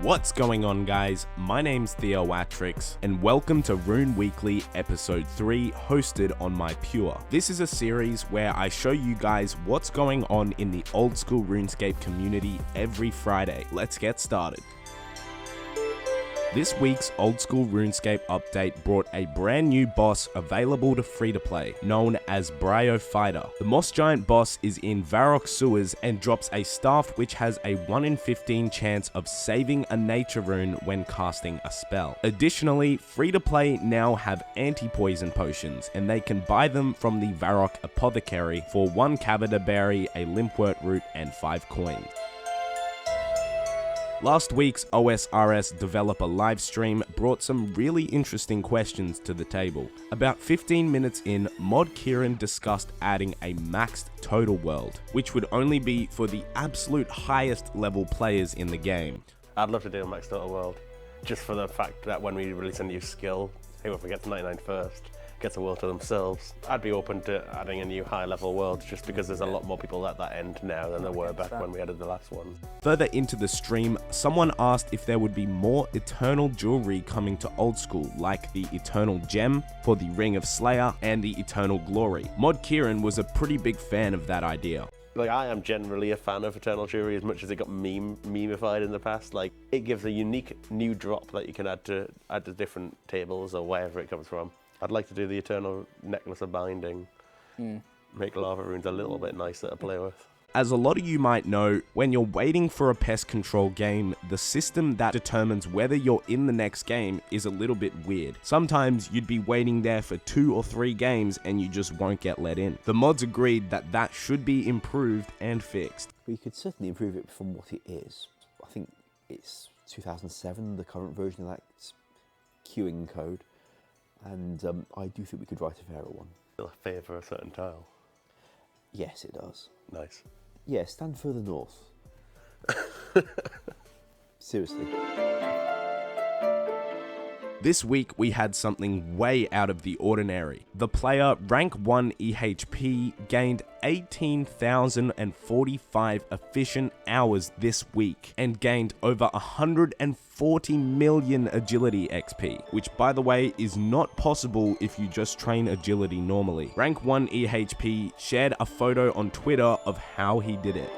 What's going on, guys? My name's Theoatrix, and welcome to RuneWeekly episode 3, hosted on my Pure. This is a series where I show you guys what's going on in the old school RuneScape community every Friday. Let's get started. This week's Old School RuneScape update brought a brand new boss available to free-to-play, known as Bryophyta. The Moss Giant boss is in Varrock sewers and drops a staff which has a 1 in 15 chance of saving a nature rune when casting a spell. Additionally, free-to-play now have anti-poison potions, and they can buy them from the Varrock Apothecary for 1 Cavita Berry, a Limpwort root, and 5 coins. Last week's OSRS developer livestream brought some really interesting questions to the table. About 15 minutes in, Mod Kieran discussed adding a maxed total world, which would only be for the absolute highest level players in the game. I'd love to do a maxed total world, just for the fact that when we release a new skill, whoever gets 99 first gets a world to themselves. I'd be open to adding a new high level world just because there's a lot more people at that end now than there were back when we added the last one. Further into the stream, someone asked if there would be more Eternal jewelry coming to Old School, like the Eternal Gem for the Ring of Slayer and the Eternal Glory. Mod Kieran was a pretty big fan of that idea. Like, I am generally a fan of Eternal Jewelry as much as it got memeified in the past. Like, it gives a unique new drop that you can add to different tables or wherever it comes from. I'd like to do the Eternal Necklace of Binding, make lava runes a little bit nicer to play with. As a lot of you might know, when you're waiting for a pest control game, the system that determines whether you're in the next game is a little bit weird. Sometimes you'd be waiting there for 2 or 3 games and you just won't get let in. The mods agreed that that should be improved and fixed. We could certainly improve it from what it is. I think it's 2007, the current version of that queuing code. And I do think we could write a fairer one. Still a favour a certain tile? Yes, it does. Nice. Yeah, stand further north. Seriously. This week we had something way out of the ordinary. The player rank 1 EHP gained 18,045 efficient hours this week and gained over 140 million agility XP, which by the way is not possible if you just train agility normally. Rank 1 EHP shared a photo on Twitter of how he did it.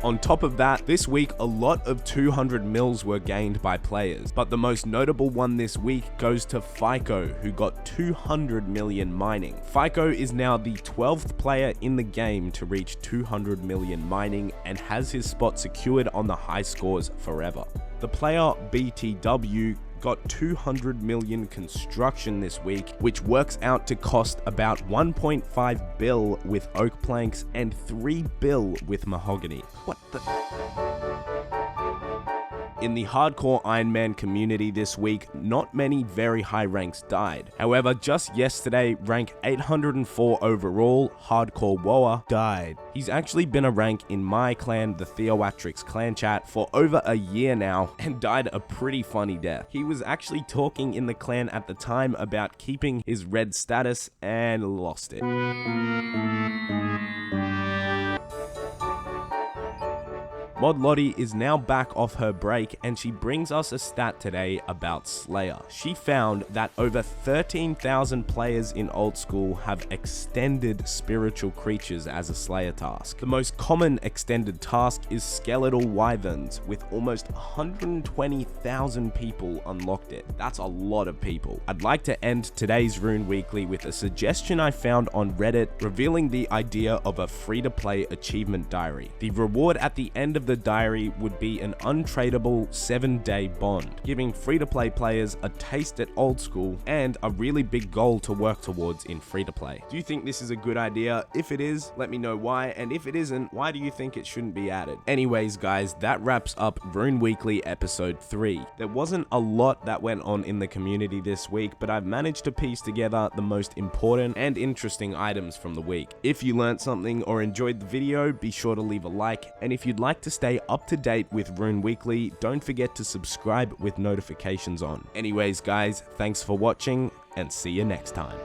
On top of that, this week a lot of 200 mils were gained by players, but the most notable one this week goes to FICO, who got 200 million mining. FICO is now the 12th player in the game to reach 200 million mining and has his spot secured on the high scores forever. The player BTW got 200 million construction this week, which works out to cost about 1.5 bill with oak planks and 3 bill with mahogany. What the? In the hardcore Iron Man community this week, not many very high ranks died. However, just yesterday, rank 804 overall, Hardcore Woa, died. He's actually been a rank in my clan, the Theoatrix clan chat, for over a year now and died a pretty funny death. He was actually talking in the clan at the time about keeping his red status and lost it. Mod Lottie is now back off her break and she brings us a stat today about Slayer. She found that over 13,000 players in Old School have extended spiritual creatures as a Slayer task. The most common extended task is Skeletal Wyverns, with almost 120,000 people unlocked it. That's a lot of people. I'd like to end today's Rune Weekly with a suggestion I found on Reddit revealing the idea of a free-to-play achievement diary. The reward at the end of the diary would be an untradeable 7-day bond, giving free-to-play players a taste at Old School and a really big goal to work towards in free-to-play. Do you think this is a good idea? If it is, let me know why, and if it isn't, why do you think it shouldn't be added? Anyways guys, that wraps up Rune Weekly episode 3. There wasn't a lot that went on in the community this week, but I've managed to piece together the most important and interesting items from the week. If you learned something or enjoyed the video, be sure to leave a like, and if you'd like to stay up to date with Rune Weekly, don't forget to subscribe with notifications on. Anyways guys, thanks for watching and see you next time.